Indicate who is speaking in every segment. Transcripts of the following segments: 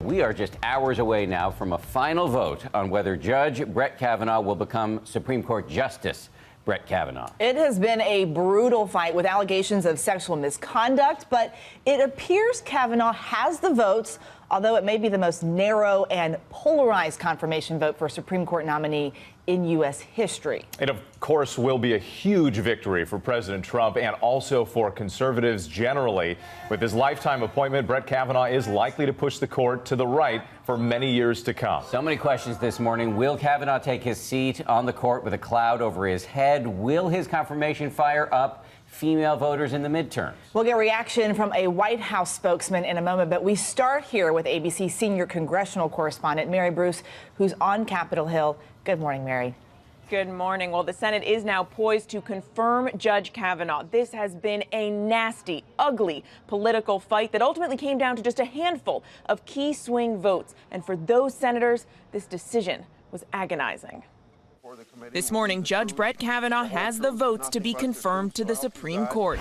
Speaker 1: We are just hours away now from a final vote on whether Judge Brett Kavanaugh will become Supreme Court Justice Brett Kavanaugh.
Speaker 2: It has been a brutal fight with allegations of sexual misconduct, but it appears Kavanaugh has the votes, although it may be the most narrow and polarized confirmation vote for a Supreme Court nominee in U.S. history.
Speaker 3: It, of course, will be a huge victory for President Trump and also for conservatives generally. With his lifetime appointment, Brett Kavanaugh is likely to push the court to the right for many years to come.
Speaker 1: So many questions this morning. Will Kavanaugh take his seat on the court with a cloud over his head? Will his confirmation fire up female voters in the midterms?
Speaker 2: We'll get reaction from a White House spokesman in a moment, but we start here with ABC senior congressional correspondent Mary Bruce, who's on Capitol Hill. Good morning, Mary.
Speaker 4: Good morning. Well, the Senate is now poised to confirm Judge Kavanaugh. This has been a nasty, ugly political fight that ultimately came down to just a handful of key swing votes. And for those senators, this decision was agonizing. This morning, Judge Brett Kavanaugh has the votes to be confirmed to the Supreme Court.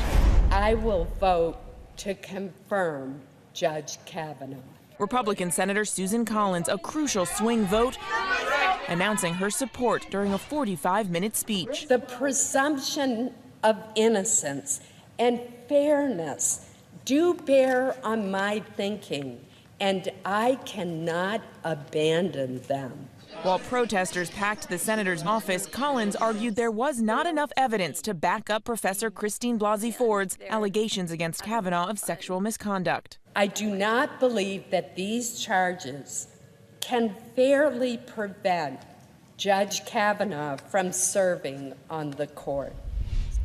Speaker 5: I will vote to confirm Judge Kavanaugh.
Speaker 4: Republican Senator Susan Collins, a crucial swing vote, announcing her support during a 45-minute speech.
Speaker 5: The presumption of innocence and fairness do bear on my thinking, and I cannot abandon them.
Speaker 4: While protesters packed the senator's office, Collins argued there was not enough evidence to back up Professor Christine Blasey Ford's allegations against Kavanaugh of sexual misconduct.
Speaker 5: I do not believe that these charges can fairly prevent Judge Kavanaugh from serving on the court.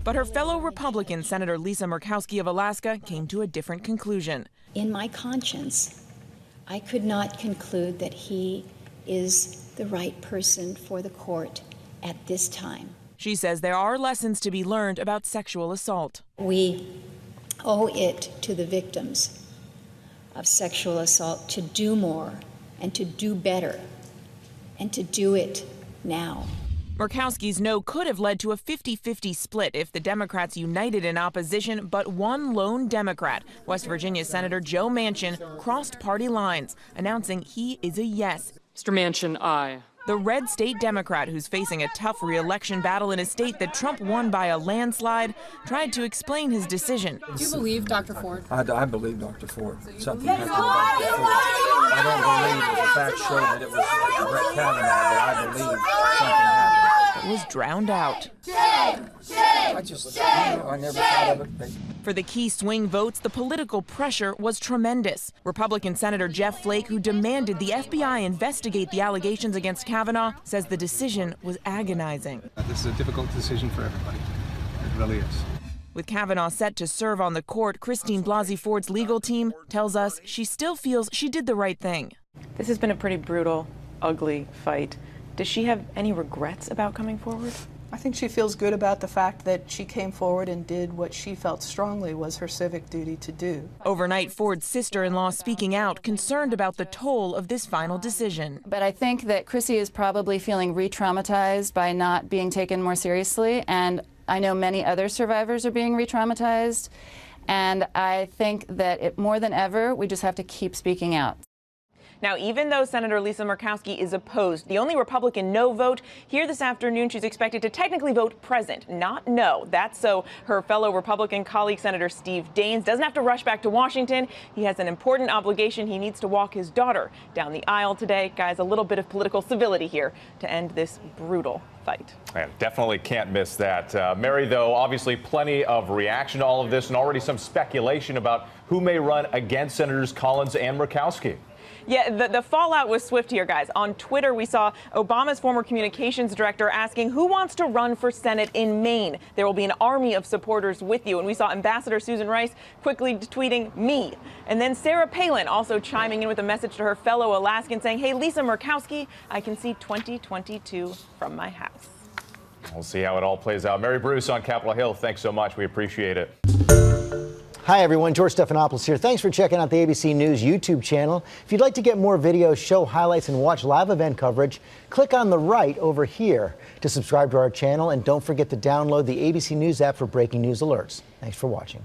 Speaker 4: But her fellow Republican, Senator Lisa Murkowski of Alaska, came to a different conclusion.
Speaker 6: In my conscience, I could not conclude that he is the right person for the court at this time.
Speaker 4: She says there are lessons to be learned about sexual assault.
Speaker 6: We owe it to the victims of sexual assault to do more and to do better and to do it now.
Speaker 4: Murkowski's no could have led to a 50-50 split if the Democrats united in opposition, but one lone Democrat, West Virginia Senator Joe Manchin, crossed party lines, announcing he is a yes.
Speaker 7: Mr. Manchin, aye.
Speaker 4: The red state Democrat, who's facing a tough re-election battle in a state that Trump won by a landslide, tried to explain his decision.
Speaker 8: Do you believe Dr. Ford?
Speaker 9: I believe Dr. Ford. Something happened to Dr. Ford. I don't believe the facts show that it was Brett Kavanaugh, but I believe something happened.
Speaker 4: It was drowned out.
Speaker 9: I never thought of it.
Speaker 4: For the key swing votes, the political pressure was tremendous. Republican Senator Jeff Flake, who demanded the FBI investigate the allegations against Kavanaugh, says the decision was agonizing.
Speaker 10: This is a difficult decision for everybody. It really is.
Speaker 4: With Kavanaugh set to serve on the court, Christine Blasey Ford's legal team tells us she still feels she did the right thing. This has been a pretty brutal, ugly fight. Does she have any regrets about coming forward?
Speaker 8: I think she feels good about the fact that she came forward and did what she felt strongly was her civic duty to do.
Speaker 4: Overnight, Ford's sister-in-law speaking out, concerned about the toll of this final decision.
Speaker 11: But I think that Chrissy is probably feeling re-traumatized by not being taken more seriously, and I know many other survivors are being re-traumatized, and I think that more than ever, we just have to keep speaking out.
Speaker 4: Now, even though Senator Lisa Murkowski is opposed, the only Republican no vote here this afternoon, she's expected to technically vote present, not no. That's so her fellow Republican colleague, Senator Steve Daines, doesn't have to rush back to Washington. He has an important obligation. He needs to walk his daughter down the aisle today. Guys, a little bit of political civility here to end this brutal fight.
Speaker 3: Yeah, definitely can't miss that. Mary, though, obviously plenty of reaction to all of this and already some speculation about who may run against Senators Collins and Murkowski.
Speaker 4: Yeah, the fallout was swift here, guys. On Twitter, we saw Obama's former communications director asking who wants to run for Senate in Maine. There will be an army of supporters with you. And we saw Ambassador Susan Rice quickly tweeting me. And then Sarah Palin also chiming in with a message to her fellow Alaskan saying, hey, Lisa Murkowski, I can see 2022 from my house.
Speaker 3: We'll see how it all plays out. Mary Bruce on Capitol Hill, thanks so much. We appreciate it.
Speaker 12: Hi, everyone. George Stephanopoulos here. Thanks for checking out the ABC News YouTube channel. If you'd like to get more videos, show highlights, and watch live event coverage, click on the right over here to subscribe to our channel. And don't forget to download the ABC News app for breaking news alerts. Thanks for watching.